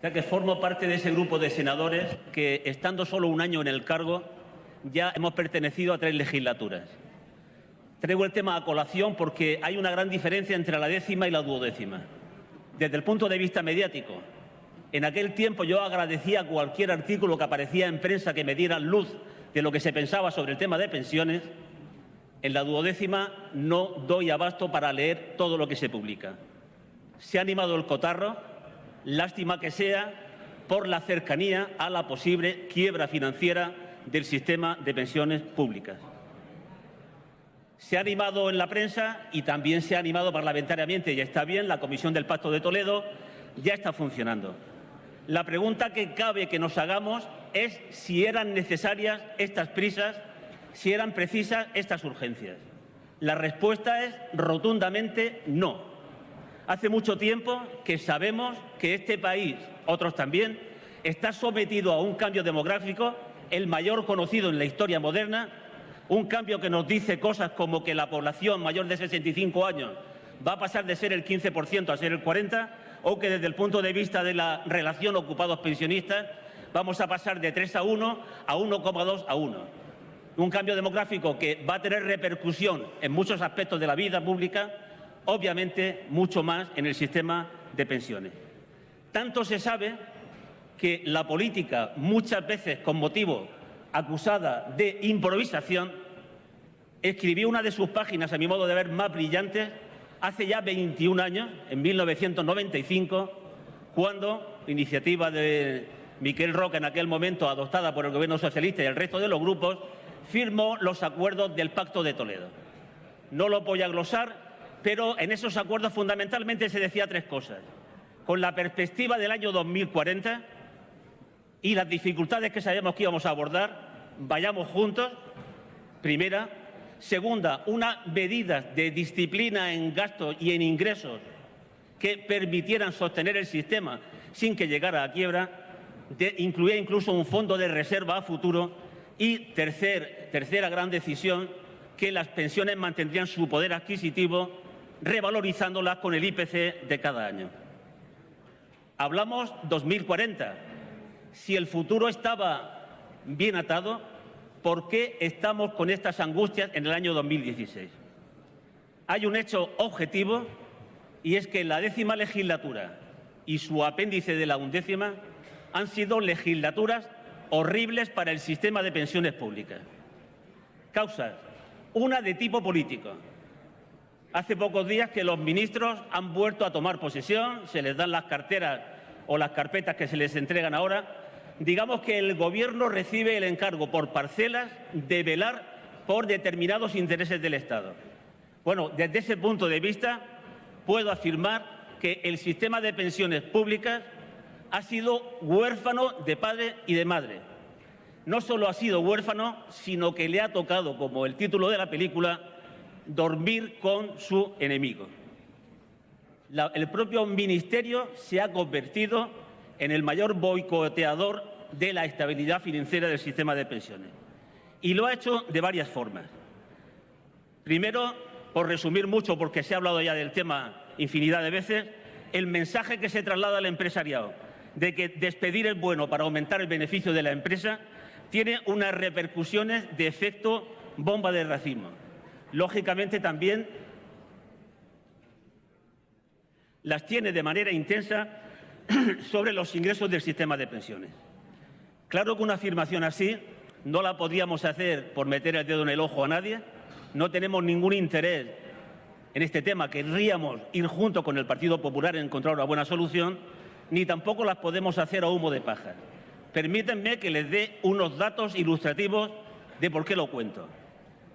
Ya que formo parte de ese grupo de senadores que, estando solo un año en el cargo, ya hemos pertenecido a 3 legislaturas. Traigo el tema a colación porque hay una gran diferencia entre la 10ª y la 12ª. Desde el punto de vista mediático, en aquel tiempo yo agradecía cualquier artículo que aparecía en prensa que me diera luz de lo que se pensaba sobre el tema de pensiones. En la 12ª no doy abasto para leer todo lo que se publica. Se ha animado el cotarro, lástima que sea por la cercanía a la posible quiebra financiera del sistema de pensiones públicas. Se ha animado en la prensa y también se ha animado parlamentariamente, y está bien, la Comisión del Pacto de Toledo ya está funcionando. La pregunta que cabe que nos hagamos es si eran necesarias estas prisas, si eran precisas estas urgencias. La respuesta es rotundamente no. Hace mucho tiempo que sabemos que este país, otros también, está sometido a un cambio demográfico, el mayor conocido en la historia moderna, un cambio que nos dice cosas como que la población mayor de 65 años va a pasar de ser el 15% a ser el 40%, o que desde el punto de vista de la relación ocupados-pensionistas vamos a pasar de 3 a 1 a 1,2 a 1. Un cambio demográfico que va a tener repercusión en muchos aspectos de la vida pública, obviamente mucho más en el sistema de pensiones. Tanto se sabe que la política, muchas veces con motivo acusada de improvisación, escribió una de sus páginas, a mi modo de ver, más brillantes hace ya 21 años, en 1995, cuando, iniciativa de Miquel Roca en aquel momento, adoptada por el Gobierno socialista y el resto de los grupos, firmó los acuerdos del Pacto de Toledo. No lo voy a glosar, pero en esos acuerdos fundamentalmente se decía 3 cosas. Con la perspectiva del año 2040 y las dificultades que sabíamos que íbamos a abordar, vayamos juntos, primera. Segunda, unas medidas de disciplina en gastos y en ingresos que permitieran sostener el sistema sin que llegara a quiebra, incluía incluso un fondo de reserva a futuro. Y tercera gran decisión, que las pensiones mantendrían su poder adquisitivo, revalorizándolas con el IPC de cada año. Hablamos 2040. Si el futuro estaba bien atado, ¿por qué estamos con estas angustias en el año 2016? Hay un hecho objetivo, y es que la 10ª legislatura y su apéndice de la 11ª han sido legislaturas horribles para el sistema de pensiones públicas. Causas, una de tipo político. Hace pocos días que los ministros han vuelto a tomar posesión, se les dan las carteras o las carpetas que se les entregan ahora. Digamos que el Gobierno recibe el encargo por parcelas de velar por determinados intereses del Estado. Bueno, desde ese punto de vista puedo afirmar que el sistema de pensiones públicas ha sido huérfano de padre y de madre. No solo ha sido huérfano, sino que le ha tocado, como el título de la película, dormir con su enemigo. El propio Ministerio se ha convertido en el mayor boicoteador de la estabilidad financiera del sistema de pensiones. Y lo ha hecho de varias formas. Primero, por resumir mucho, porque se ha hablado ya del tema infinidad de veces, el mensaje que se traslada al empresariado de que despedir es bueno para aumentar el beneficio de la empresa tiene unas repercusiones de efecto bomba de racimo. Lógicamente también las tiene de manera intensa sobre los ingresos del sistema de pensiones. Claro que una afirmación así no la podríamos hacer por meter el dedo en el ojo a nadie. No tenemos ningún interés en este tema, querríamos ir junto con el Partido Popular en encontrar una buena solución, ni tampoco las podemos hacer a humo de paja. Permítanme que les dé unos datos ilustrativos de por qué lo cuento.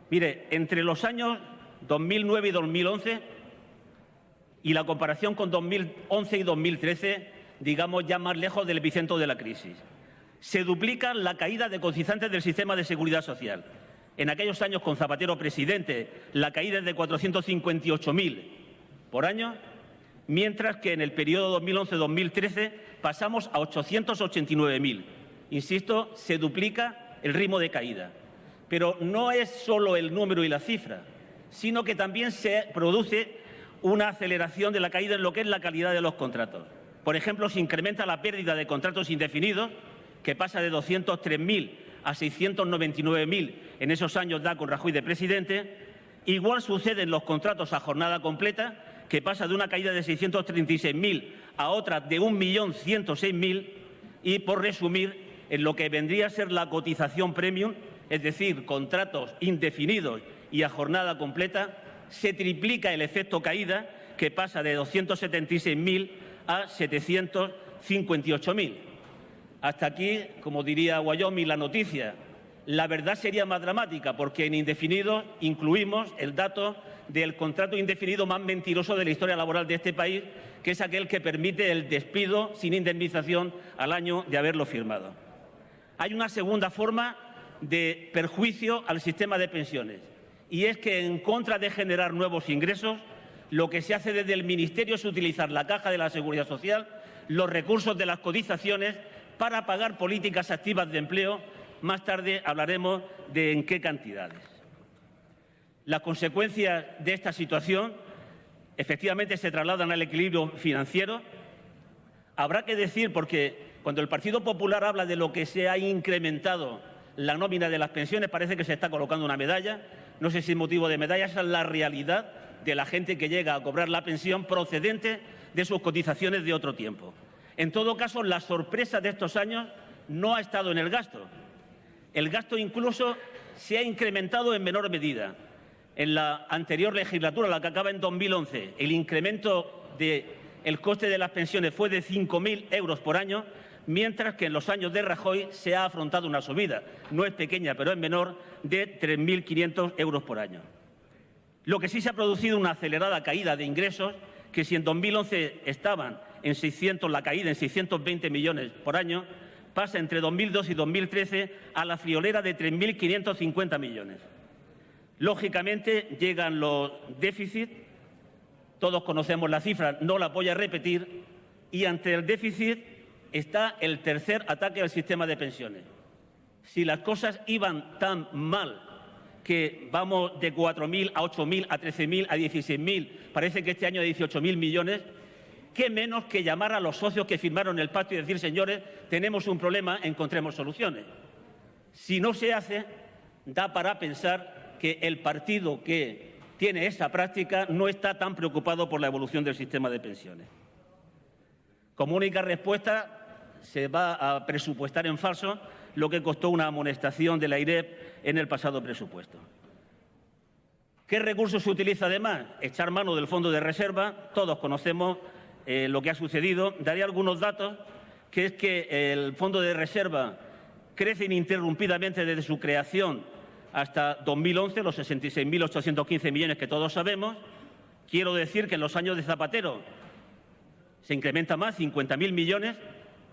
Mire, entre los años 2009 y 2011, y la comparación con 2011 y 2013, digamos ya más lejos del epicentro de la crisis, se duplica la caída de cotizantes del sistema de seguridad social. En aquellos años, con Zapatero presidente, la caída es de 458.000 por año, mientras que en el periodo 2011-2013 pasamos a 889.000. Insisto, se duplica el ritmo de caída. Pero no es solo el número y la cifra, sino que también se produce una aceleración de la caída en lo que es la calidad de los contratos. Por ejemplo, se incrementa la pérdida de contratos indefinidos, que pasa de 203.000 a 699.000 en esos años da con Rajoy de presidente. Igual sucede en los contratos a jornada completa, que pasa de una caída de 636.000 a otra de 1.106.000. Y, por resumir, en lo que vendría a ser la cotización premium, es decir, contratos indefinidos y a jornada completa, se triplica el efecto caída, que pasa de 276.000 a 758.000. Hasta aquí, como diría Wyoming, la noticia. La verdad sería más dramática, porque en indefinidos incluimos el dato del contrato indefinido más mentiroso de la historia laboral de este país, que es aquel que permite el despido sin indemnización al año de haberlo firmado. Hay una segunda forma de perjuicio al sistema de pensiones, y es que, en contra de generar nuevos ingresos, lo que se hace desde el Ministerio es utilizar la Caja de la Seguridad Social, los recursos de las cotizaciones, para pagar políticas activas de empleo. Más tarde hablaremos de en qué cantidades. Las consecuencias de esta situación efectivamente se trasladan al equilibrio financiero. Habrá que decir, porque cuando el Partido Popular habla de lo que se ha incrementado la nómina de las pensiones, parece que se está colocando una medalla. No sé si es motivo de medalla, esa es la realidad de la gente que llega a cobrar la pensión procedente de sus cotizaciones de otro tiempo. En todo caso, la sorpresa de estos años no ha estado en el gasto. El gasto incluso se ha incrementado en menor medida. En la anterior legislatura, la que acaba en 2011, el incremento del coste de las pensiones fue de 5.000 euros por año, mientras que en los años de Rajoy se ha afrontado una subida, no es pequeña, pero es menor, de 3.500 euros por año. Lo que sí se ha producido una acelerada caída de ingresos, que si en 2011 estaban en 600, la caída en 620 millones por año, pasa entre 2002 y 2013 a la friolera de 3.550 millones. Lógicamente llegan los déficits, todos conocemos la cifra, no la voy a repetir, y ante el déficit está el tercer ataque al sistema de pensiones. Si las cosas iban tan mal que vamos de 4.000 a 8.000, a 13.000, a 16.000, parece que este año a 18.000 millones, qué menos que llamar a los socios que firmaron el pacto y decir: señores, tenemos un problema, encontremos soluciones. Si no se hace, da para pensar que el partido que tiene esa práctica no está tan preocupado por la evolución del sistema de pensiones. Como única respuesta, se va a presupuestar en falso, lo que costó una amonestación de la AIREF en el pasado presupuesto. ¿Qué recursos se utiliza además? Echar mano del fondo de reserva. Todos conocemos lo que ha sucedido. Daré algunos datos, que es que el fondo de reserva crece ininterrumpidamente desde su creación hasta 2011, los 66.815 millones que todos sabemos. Quiero decir que en los años de Zapatero se incrementa más, 50.000 millones,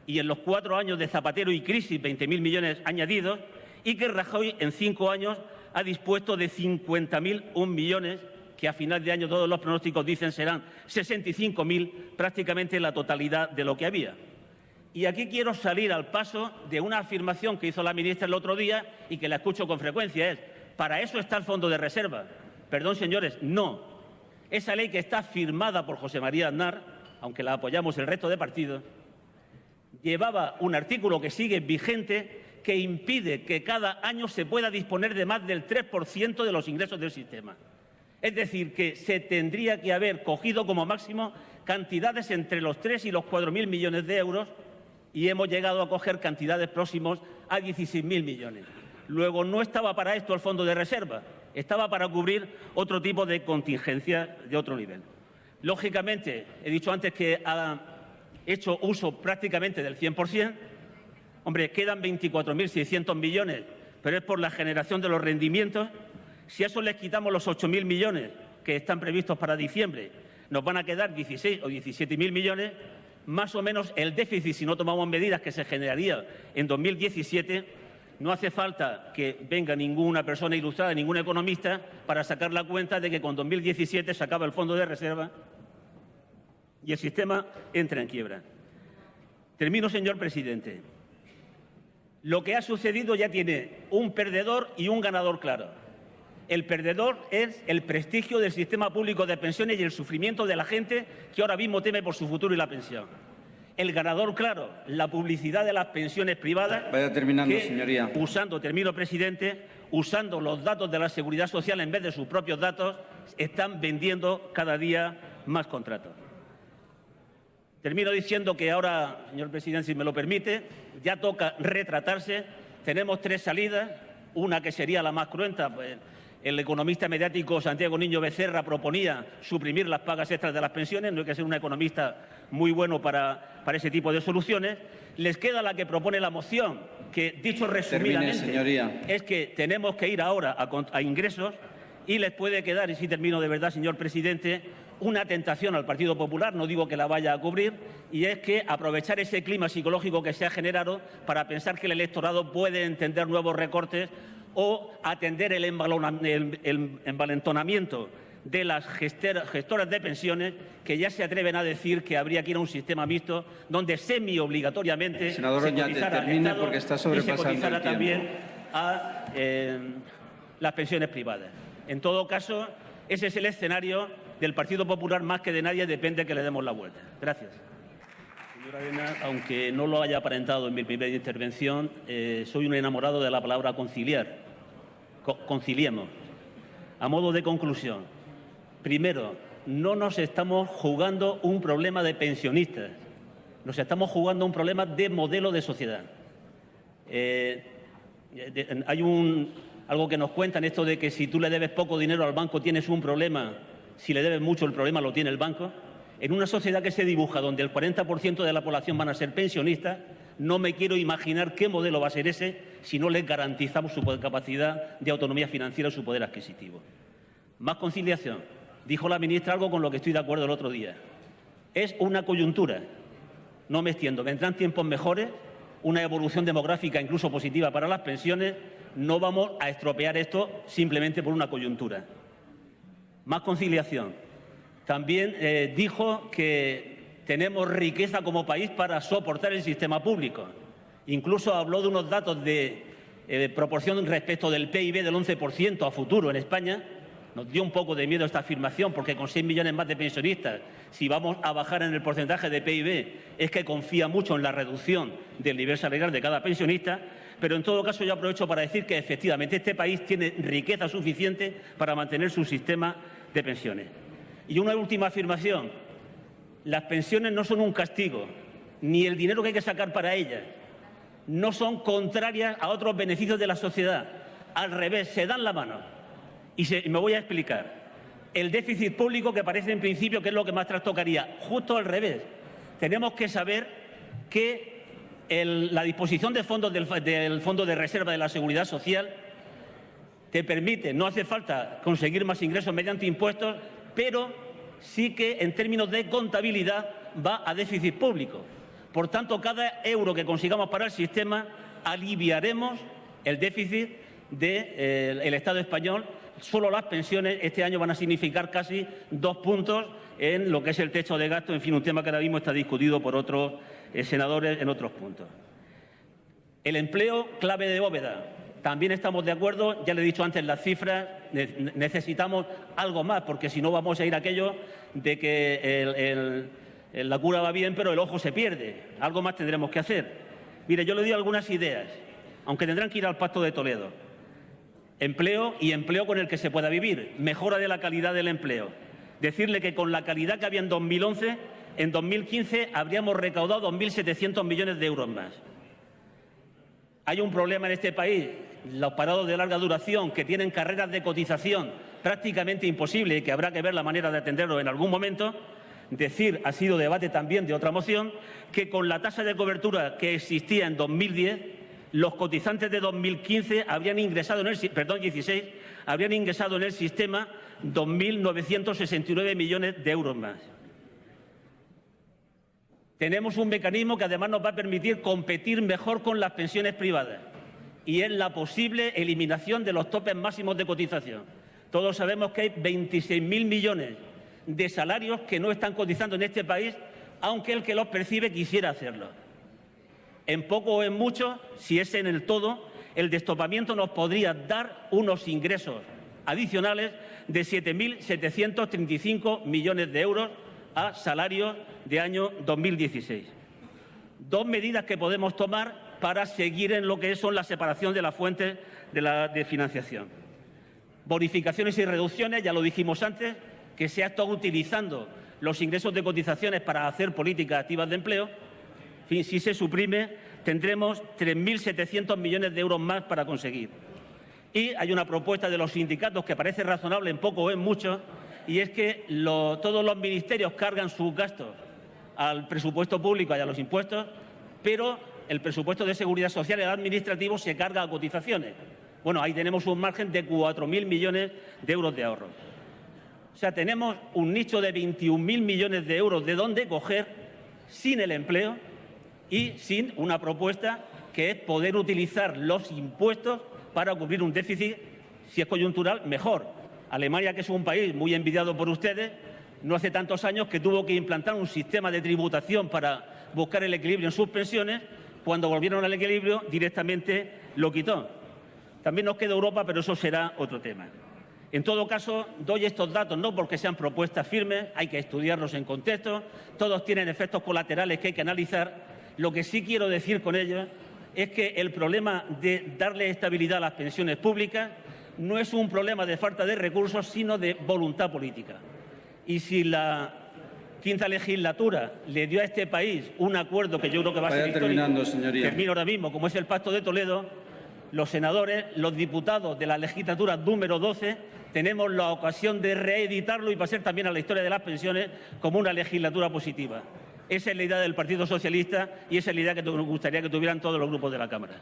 y en los 4 años de Zapatero y crisis, 20.000 millones añadidos, y que Rajoy en 5 años ha dispuesto de 50.001 millones, que a final de año todos los pronósticos dicen serán 65.000, prácticamente la totalidad de lo que había. Y aquí quiero salir al paso de una afirmación que hizo la ministra el otro día y que la escucho con frecuencia, es: ¿para eso está el fondo de reserva? Perdón, señores, no. Esa ley, que está firmada por José María Aznar, aunque la apoyamos el resto de partidos, llevaba un artículo que sigue vigente, que impide que cada año se pueda disponer de más del 3% de los ingresos del sistema. Es decir, que se tendría que haber cogido como máximo cantidades entre los 3 y los 4.000 millones de euros, y hemos llegado a coger cantidades próximos a 16.000 millones. Luego, no estaba para esto el fondo de reserva, estaba para cubrir otro tipo de contingencias de otro nivel. Lógicamente, he dicho antes que ha hecho uso prácticamente del 100%. Hombre, quedan 24.600 millones, pero es por la generación de los rendimientos. Si a eso les quitamos los 8.000 millones que están previstos para diciembre, nos van a quedar 16 o 17.000 millones, más o menos el déficit, si no tomamos medidas, que se generaría en 2017. No hace falta que venga ninguna persona ilustrada, ningún economista, para sacar la cuenta de que con 2017 se acaba el fondo de reserva y el sistema entra en quiebra. Termino, señor presidente. Lo que ha sucedido ya tiene un perdedor y un ganador claro. El perdedor es el prestigio del sistema público de pensiones y el sufrimiento de la gente que ahora mismo teme por su futuro y la pensión. El ganador, claro, la publicidad de las pensiones privadas. Vaya terminando, señoría. Termino, presidente, usando los datos de la Seguridad Social en vez de sus propios datos, están vendiendo cada día más contratos. Termino diciendo que ahora, señor presidente, si me lo permite, ya toca retratarse. Tenemos 3 salidas, una que sería la más cruenta. Pues, el economista mediático Santiago Niño Becerra proponía suprimir las pagas extras de las pensiones. No hay que ser un economista muy bueno para ese tipo de soluciones. Les queda la que propone la moción, que, dicho resumidamente, es que tenemos que ir ahora a ingresos, y les puede quedar, y si termino de verdad, señor presidente, una tentación al Partido Popular, no digo que la vaya a cubrir, y es que aprovechar ese clima psicológico que se ha generado para pensar que el electorado puede entender nuevos recortes o atender el envalentonamiento de las gestoras de pensiones, que ya se atreven a decir que habría que ir a un sistema mixto donde semi-obligatoriamente se cotizara al Estado porque está y se cotizara el también a las pensiones privadas. En todo caso, ese es el escenario del Partido Popular. Más que de nadie depende que le demos la vuelta. Gracias. Señora Arenas, aunque no lo haya aparentado en mi primera intervención, soy un enamorado de la palabra conciliar. Conciliemos. A modo de conclusión, primero, no nos estamos jugando un problema de pensionistas, nos estamos jugando un problema de modelo de sociedad. Hay algo que nos cuentan, esto de que si tú le debes poco dinero al banco tienes un problema, si le debes mucho el problema lo tiene el banco. En una sociedad que se dibuja donde el 40% de la población van a ser pensionistas, no me quiero imaginar qué modelo va a ser ese si no les garantizamos su capacidad de autonomía financiera y su poder adquisitivo. Más conciliación. Dijo la ministra algo con lo que estoy de acuerdo el otro día. Es una coyuntura. No me extiendo. Vendrán tiempos mejores, una evolución demográfica incluso positiva para las pensiones. No vamos a estropear esto simplemente por una coyuntura. Más conciliación. También dijo que tenemos riqueza como país para soportar el sistema público. Incluso habló de unos datos de proporción respecto del PIB del 11% a futuro en España. Nos dio un poco de miedo esta afirmación, porque con 6 millones más de pensionistas, si vamos a bajar en el porcentaje de PIB, es que confía mucho en la reducción del nivel salarial de cada pensionista. Pero en todo caso yo aprovecho para decir que efectivamente este país tiene riqueza suficiente para mantener su sistema de pensiones. Y una última afirmación. Las pensiones no son un castigo, ni el dinero que hay que sacar para ellas. No son contrarias a otros beneficios de la sociedad. Al revés, se dan la mano. Y me voy a explicar. El déficit público, que parece en principio que es lo que más trastocaría, justo al revés. Tenemos que saber que la disposición de fondos del Fondo de Reserva de la Seguridad Social te permite, no hace falta conseguir más ingresos mediante impuestos, pero sí que en términos de contabilidad va a déficit público. Por tanto, cada euro que consigamos para el sistema aliviaremos el déficit del Estado español. Solo las pensiones este año van a significar casi 2 puntos en lo que es el techo de gasto, en fin, un tema que ahora mismo está discutido por otros senadores en otros puntos. El empleo, clave de bóveda. También estamos de acuerdo, ya le he dicho antes las cifras, necesitamos algo más, porque si no vamos a ir a aquello de que la cura va bien, pero el ojo se pierde. Algo más tendremos que hacer. Mire, yo le doy algunas ideas, aunque tendrán que ir al Pacto de Toledo. Empleo y empleo con el que se pueda vivir. Mejora de la calidad del empleo. Decirle que con la calidad que había en 2011, en 2015 habríamos recaudado 2.700 millones de euros más. Hay un problema en este país, los parados de larga duración, que tienen carreras de cotización prácticamente imposibles y que habrá que ver la manera de atenderlo en algún momento. Decir, ha sido debate también de otra moción, que con la tasa de cobertura que existía en 2010, los cotizantes de 2015 habrían ingresado en 16 habrían ingresado en el sistema 2.969 millones de euros más. Tenemos un mecanismo que además nos va a permitir competir mejor con las pensiones privadas, y es la posible eliminación de los topes máximos de cotización. Todos sabemos que hay 26.000 millones de salarios que no están cotizando en este país, aunque el que los percibe quisiera hacerlo. En poco o en mucho, si es en el todo, el destopamiento nos podría dar unos ingresos adicionales de 7.735 millones de euros a salarios de año 2016. Dos medidas que podemos tomar para seguir en lo que son la separación de las fuentes de financiación. Bonificaciones y reducciones, ya lo dijimos antes, que se ha estado utilizando los ingresos de cotizaciones para hacer políticas activas de empleo. En fin, si se suprime, tendremos 3.700 millones de euros más para conseguir. Y hay una propuesta de los sindicatos que parece razonable en poco o en mucho, y es que todos los ministerios cargan sus gastos al presupuesto público y a los impuestos, pero el presupuesto de seguridad social y el administrativo se carga a cotizaciones. Bueno, ahí tenemos un margen de 4.000 millones de euros de ahorro. O sea, tenemos un nicho de 21.000 millones de euros de dónde coger sin el empleo y sin una propuesta que es poder utilizar los impuestos para cubrir un déficit, si es coyuntural, mejor. Alemania, que es un país muy envidiado por ustedes, no hace tantos años que tuvo que implantar un sistema de tributación para buscar el equilibrio en sus pensiones. Cuando volvieron al equilibrio, directamente lo quitó. También nos queda Europa, pero eso será otro tema. En todo caso, doy estos datos no porque sean propuestas firmes, hay que estudiarlos en contexto, todos tienen efectos colaterales que hay que analizar. Lo que sí quiero decir con ello es que el problema de darle estabilidad a las pensiones públicas no es un problema de falta de recursos, sino de voluntad política. Y si la quinta legislatura le dio a este país un acuerdo que yo creo que va a ser histórico, termino ahora mismo, como es el Pacto de Toledo, los senadores, los diputados de la legislatura número 12, tenemos la ocasión de reeditarlo y pasar también a la historia de las pensiones como una legislatura positiva. Esa es la idea del Partido Socialista y esa es la idea que nos gustaría que tuvieran todos los grupos de la Cámara.